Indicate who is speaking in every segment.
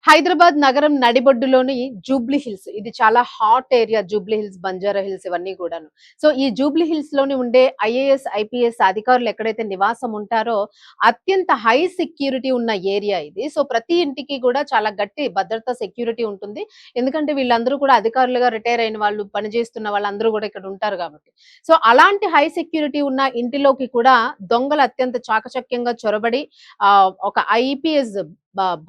Speaker 1: హైదరాబాద్ నగరం నడిబొడ్డులోని Jubilee hills ఇది చాలా hot area. Jubilee hills, Banjara hills ఇవన్నీ కూడాను. సో ఈ జూబ్లీ హిల్స్ లోని ఉండే ఐఏఎస్, ఐపీఎస్ అధికారులు ఎక్కడైతే నివాసం ఉంటారో అత్యంత హై సెక్యూరిటీ ఉన్న ఏరియా ఇది. సో ప్రతి ఇంటికి కూడా చాలా గట్టి భద్రతా సెక్యూరిటీ ఉంటుంది. ఎందుకంటే వీళ్ళందరూ కూడా అధికారులుగా రిటైర్ అయిన వాళ్ళు, పనిచేస్తున్న వాళ్ళందరూ కూడా ఇక్కడ ఉంటారు కాబట్టి. సో అలాంటి హై సెక్యూరిటీ ఉన్న ఇంటిలోకి కూడా దొంగలు అత్యంత చాకచక్యంగా చొరబడి ఒక ఐపీఎస్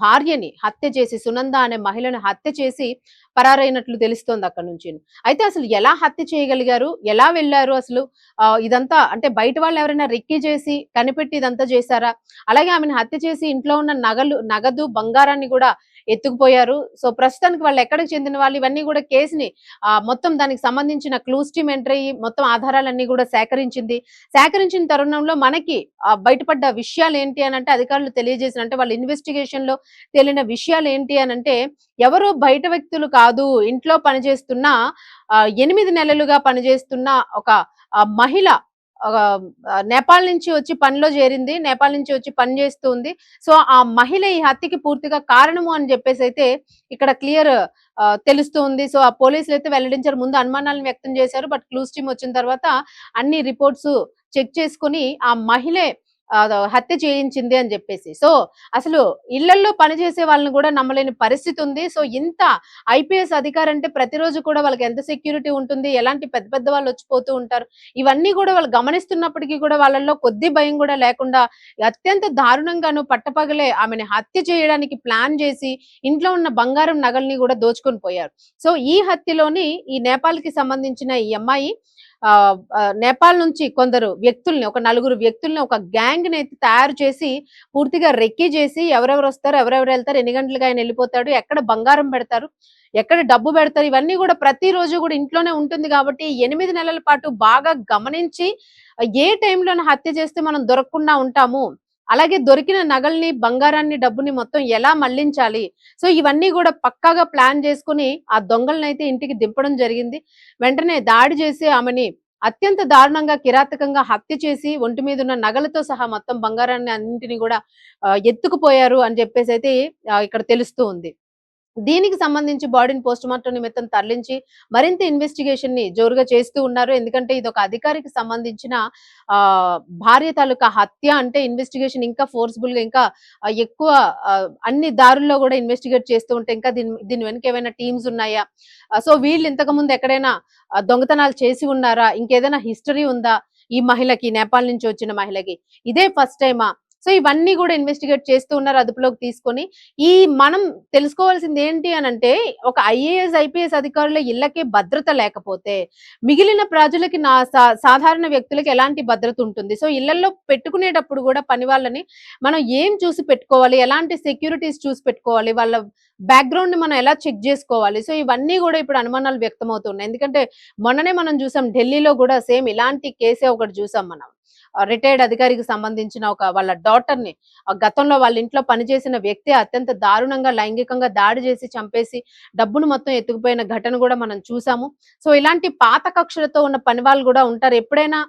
Speaker 1: భార్యని హత్య చేసి, సునంద అనే మహిళను హత్య చేసి పరారైనట్లు తెలుస్తోంది అక్కడి నుంచి. అయితే అసలు ఎలా హత్య చేయగలిగారు, ఎలా వెళ్లారు అసలు? ఇదంతా అంటే బయట వాళ్ళు ఎవరైనా రెక్కి చేసి కనిపెట్టి ఇదంతా చేశారా? అలాగే ఆమెను హత్య చేసి ఇంట్లో ఉన్న నగదు, బంగారాన్ని కూడా ఎత్తుకుపోయారు. సో ప్రస్తుతానికి వాళ్ళు ఎక్కడికి చెందిన వాళ్ళు, ఇవన్నీ కూడా కేసుని మొత్తం దానికి సంబంధించిన క్లూస్ టీమ్ ఎంటర్ అయ్యి మొత్తం ఆధారాలన్నీ కూడా సేకరించిన తరుణంలో మనకి బయటపడ్డ విషయాలు ఏంటి అని అంటే, అధికారులు తెలియజేసిన అంటే వాళ్ళ ఇన్వెస్టిగేషన్ లో తేలిన విషయాలు ఏంటి అని అంటే, ఎవరో బయట వ్యక్తులు కాదు, ఇంట్లో పనిచేస్తున్న 8 నెలలుగా పనిచేస్తున్న ఒక మహిళ నేపాల్ నుంచి వచ్చి పనిలో చేరింది. నేపాల్ నుంచి వచ్చి పని చేస్తూ ఉంది. సో ఆ మహిళ ఈ హత్యకి పూర్తిగా కారణము అని చెప్పేసి అయితే ఇక్కడ క్లియర్ తెలుస్తూ ఉంది. సో ఆ పోలీసులు అయితే వెల్లడించారు. ముందు అనుమానాలను వ్యక్తం చేశారు. బట్ క్లూస్ టీమ్ వచ్చిన తర్వాత అన్ని రిపోర్ట్స్ చెక్ చేసుకుని ఆ మహిళే హత్య చేయించింది అని చెప్పేసి. సో అసలు ఇళ్లల్లో పనిచేసే వాళ్ళని కూడా నమ్మలేని పరిస్థితి ఉంది. సో ఇంత ఐపీఎస్ అధికారి అంటే ప్రతిరోజు కూడా వాళ్ళకి ఎంత సెక్యూరిటీ ఉంటుంది, ఎలాంటి పెద్ద పెద్ద వాళ్ళు వచ్చిపోతూ ఉంటారు, ఇవన్నీ కూడా వాళ్ళు గమనిస్తున్నప్పటికీ కూడా వాళ్ళల్లో కొద్ది భయం కూడా లేకుండా అత్యంత దారుణంగాను పట్టపగలే ఆమెను హత్య చేయడానికి ప్లాన్ చేసి ఇంట్లో ఉన్న బంగారం నగల్ని కూడా దోచుకొని పోయారు. సో ఈ హత్యలోని ఈ నేపాల్ కి సంబంధించిన ఈ అమ్మాయి నేపాల్ నుంచి కొందరు వ్యక్తుల్ని, ఒక నలుగురు వ్యక్తుల్ని, ఒక గ్యాంగ్ ని అయితే తయారు చేసి పూర్తిగా రెక్కీ చేసి ఎవరెవరు వస్తారు, ఎవరెవరు వెళ్తారు, ఎన్ని గంటలుగా ఆయన వెళ్ళిపోతాడు, ఎక్కడ బంగారం పెడతారు, ఎక్కడ డబ్బు పెడతారు, ఇవన్నీ కూడా ప్రతిరోజు కూడా ఇంట్లోనే ఉంటుంది కాబట్టి 8 నెలల పాటు బాగా గమనించి ఏ టైంలోనే హత్య చేస్తే మనం దొరకకుండా ఉంటాము, అలాగే దొరికిన నగల్ని, బంగారాన్ని, డబ్బుని మొత్తం ఎలా మళ్లించాలి, సో ఇవన్నీ కూడా పక్కాగా ప్లాన్ చేసుకుని ఆ దొంగలనైతే ఇంటికి దింపడం జరిగింది. వెంటనే దాడి చేసి ఆమెని అత్యంత దారుణంగా, కిరాతకంగా హత్య చేసి ఒంటి మీద ఉన్న నగలతో సహా మొత్తం బంగారాన్ని అన్నింటినీ కూడా ఎత్తుకుపోయారు అని చెప్పేసి అయితే ఇక్కడ తెలుస్తూ ఉంది. దీనికి సంబంధించి బాడీని పోస్ట్ మార్టం నిమిత్తం తరలించి మరింత ఇన్వెస్టిగేషన్ ని జోరుగా చేస్తూ ఉన్నారు. ఎందుకంటే ఇది ఒక అధికారికి సంబంధించిన భార్య తాలూకా హత్య అంటే ఇన్వెస్టిగేషన్ ఇంకా ఫోర్స్ఫుల్ గా, ఇంకా ఎక్కువ అన్ని దారుల్లో కూడా ఇన్వెస్టిగేట్ చేస్తూ ఉంటే ఇంకా దీని వెనక ఏమైనా టీమ్స్ ఉన్నాయా, సో వీళ్ళు ఇంతకు ముందు ఎక్కడైనా దొంగతనాలు చేసి ఉన్నారా, ఇంకేదైనా హిస్టరీ ఉందా ఈ మహిళకి, నేపాల్ నుంచి వచ్చిన మహిళకి, ఇదే ఫస్ట్ టైమా, సో ఇవన్నీ కూడా ఇన్వెస్టిగేట్ చేస్తూ ఉన్నారు అదుపులోకి తీసుకొని. మనం తెలుసుకోవాల్సింది ఏంటి అనంటే, ఒక ఐఏఎస్, ఐపీఎస్ అధికారుల ఇళ్లకే భద్రత లేకపోతే మిగిలిన ప్రజలకి, సాధారణ వ్యక్తులకి ఎలాంటి భద్రత ఉంటుంది? సో ఇళ్లలో పెట్టుకునేటప్పుడు కూడా పని వాళ్ళని మనం ఏం చూసి పెట్టుకోవాలి, ఎలాంటి సెక్యూరిటీస్ చూసి పెట్టుకోవాలి, వాళ్ళ బ్యాక్గ్రౌండ్ ని మనం ఎలా చెక్ చేసుకోవాలి, సో ఇవన్నీ కూడా ఇప్పుడు అనుమానాలు వ్యక్తమవుతున్నాయి. ఎందుకంటే మొన్ననే మనం చూసాం, ఢిల్లీలో కూడా సేమ్ ఇలాంటి కేసే ఒకటి చూసాం మనం. రిటైర్డ్ అధికారికి సంబంధించిన వాళ్ళ డాటర్ ని గతంలో వాళ్ళ ఇంట్లో పనిచేసిన వ్యక్తి అత్యంత దారుణంగా లైంగికంగా దాడి చేసి చంపేసి డబ్బును మొత్తం ఎత్తుకుపోయిన ఘటన కూడా మనం చూసాము. సో ఇలాంటి పాత కక్షలతో ఉన్న పని వాళ్ళు కూడా ఉంటారు. ఎప్పుడైనా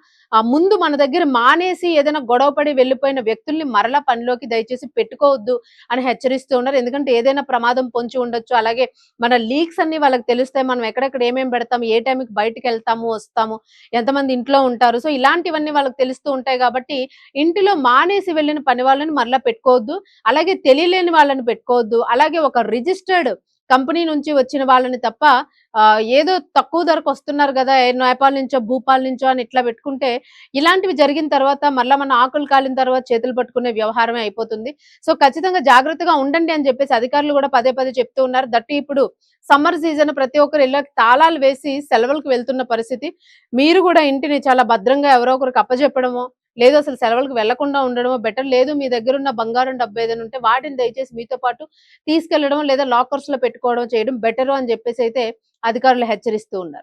Speaker 1: ముందు మన దగ్గర మానేసి ఏదైనా గొడవపడి వెళ్ళిపోయిన వ్యక్తుల్ని మరలా పనిలోకి దయచేసి పెట్టుకోవద్దు అని హెచ్చరిస్తూ ఉన్నారు. ఎందుకంటే ఏదైనా ప్రమాదం పొంచి ఉండొచ్చు. అలాగే మన లీక్స్ అన్ని వాళ్ళకి తెలుస్తాయి. మనం ఎక్కడెక్కడ ఏమేమి పెడతాము, ఏ టైంకి బయటకు వెళ్తాము, వస్తాము, ఎంతమంది ఇంట్లో ఉంటారు, సో ఇలాంటివన్నీ వాళ్ళకి తెలుస్తూ ఉంటాయి. కాబట్టి ఇంటిలో మానేసి వెళ్ళిన పని వాళ్ళని మరలా పెట్టుకోవద్దు, అలాగే తెలియలేని వాళ్ళని పెట్టుకోవద్దు, అలాగే ఒక రిజిస్టర్డ్ కంపెనీ నుంచి వచ్చిన వాళ్ళని తప్ప ఏదో తక్కువ ధరకు వస్తున్నారు కదా, నేపాల్ నుంచో భూపాల్ నుంచో అని ఇట్లా పెట్టుకుంటే ఇలాంటివి జరిగిన తర్వాత మళ్ళీ మన ఆకులు కాలిన తర్వాత చేతులు పట్టుకునే వ్యవహారమే అయిపోతుంది. సో ఖచ్చితంగా జాగ్రత్తగా ఉండండి అని చెప్పేసి అధికారులు కూడా పదే పదే చెప్తూ ఉన్నారు. దట్టి ఇప్పుడు సమ్మర్ సీజన్, ప్రతి ఒక్కరు ఇళ్ళకి తాళాలు వేసి సెలవులకు వెళ్తున్న పరిస్థితి. మీరు కూడా ఇంటిని చాలా భద్రంగా ఎవరో ఒకరికి అప్పచెప్పడమో, లేదు అసలు సెలవులకు వెళ్లకుండా ఉండడమో బెటర్. లేదు మీ దగ్గర ఉన్న బంగారం, డబ్బు ఏదైనా ఉంటే వాటిని దయచేసి మీతో పాటు తీసుకెళ్లడం లేదా లాకర్స్ లో పెట్టుకోవడం చేయడం బెటర్ అని చెప్పేసి అయితే అధికారులు హెచ్చరిస్తూ ఉన్నారు.